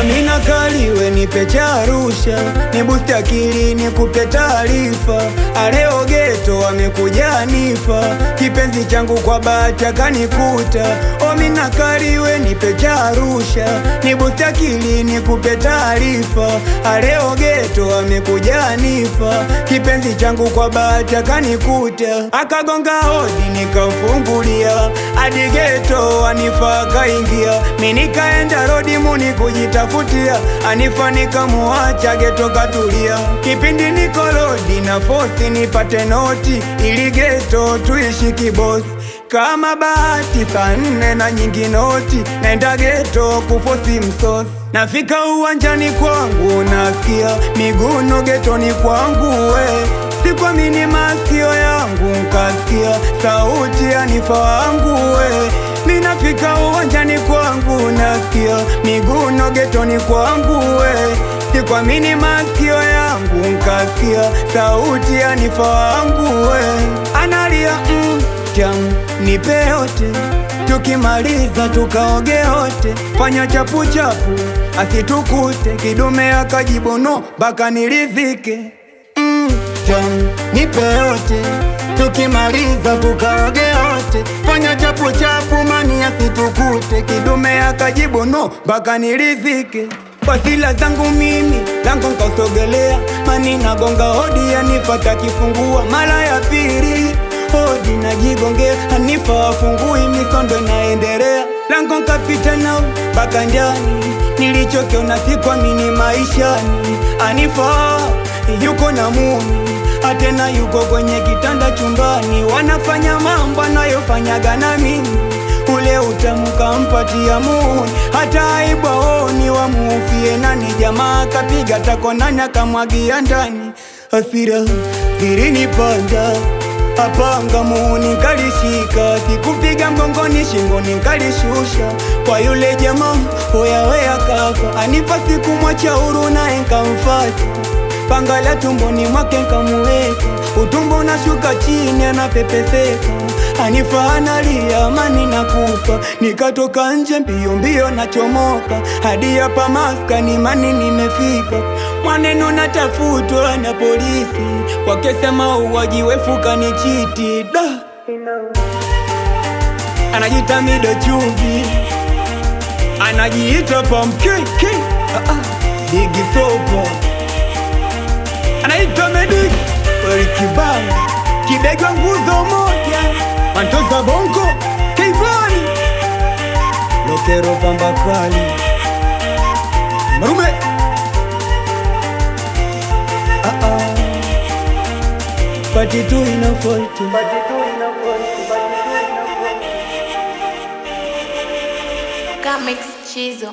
Amina Kaliwe nipe cha Arusha, ni boost akili nikupe taarifa. Aleo geto amekuja nifa, kipenzi changu kwa bahati akanikuta. Amina Kaliwe nipe cha Arusha, ni boost akili nikupe taarifa. Aleo geto amekuja nifa, kipenzi changu kwa bahati akanikuta. Akagonga hodi nikamfungulia, hadi geto Anifa akaingia. Mimi nikaenda rodi muni kujitafutia, Anifa nikamuacha geto katulia. Kipindi niko rodi na fosi nipate noti, ili geto tuishi kibosi. Kama bahati saa 4 na nyingi noti, naenda geto kufosi msosi. Nafika uwanjani kwangu nasikia miguno getoni kwangu we. Sikuamini masikio yangu nkasikia sauti ya Anifa wangu we. Minafika uwanjani kwangu nasikia miguno getoni kwangu we. Sikuamini masikio yangu nkasikia sauti ya Anifa wangu we. Analia nipe yote, tukimaliza tukaoge hote. Fanya chapu chapu asitukute, kidume akajibu no baka nilizike. Nipe yote, tukimaliza tukaoge hote. Fanya chapu chapu mani asitukute, kidume akajibu no baka nilizike. Kwa sila zangu mimi lango nkausogelea, mani nagonga hodi Anifa takifungua. Mara ya pili hodi najigongea, Anifa wafungui misondo inaendelea. Lango nkapita nao baka ndani, nilichokiona sikuamini maishani. Anifa yuko na muni, atena yuko kwenye kitanda chumbani. Wanafanya mambo anayofanyaga na mimi, ule utamu kampatia muni. Hata aibu waoni wamuufie nani, jamaa kapiga tako nani akamwagia ndani. Hasira zilinipanda, apanga muni kalishika, sikupiga mgongoni shingoni kalishusha. Kwa yule jamaa oya wea kaka, Anifa sikumwacha huru naye nkamfata. Panga la tumboni mwake nkamuweka, utumbo unashuka chini anapepeseka. Anifa analia mani nakufa, nikatoka nje mbio mbio nachomoka. Hadi hapa maskani mani nimefika, maneno natafutwa na polisi, wakesema mauaji wefu kanichiti da. Anajiita Mido Chumvi, anajiita pumpkin Digi Sopo, anaitwa Medik Kibanga, kibega nguzo moja, Mantoza Bongo Kivani, Lokero Pamba Kali Marume. Pati tu inafolti, Kamix Chizo.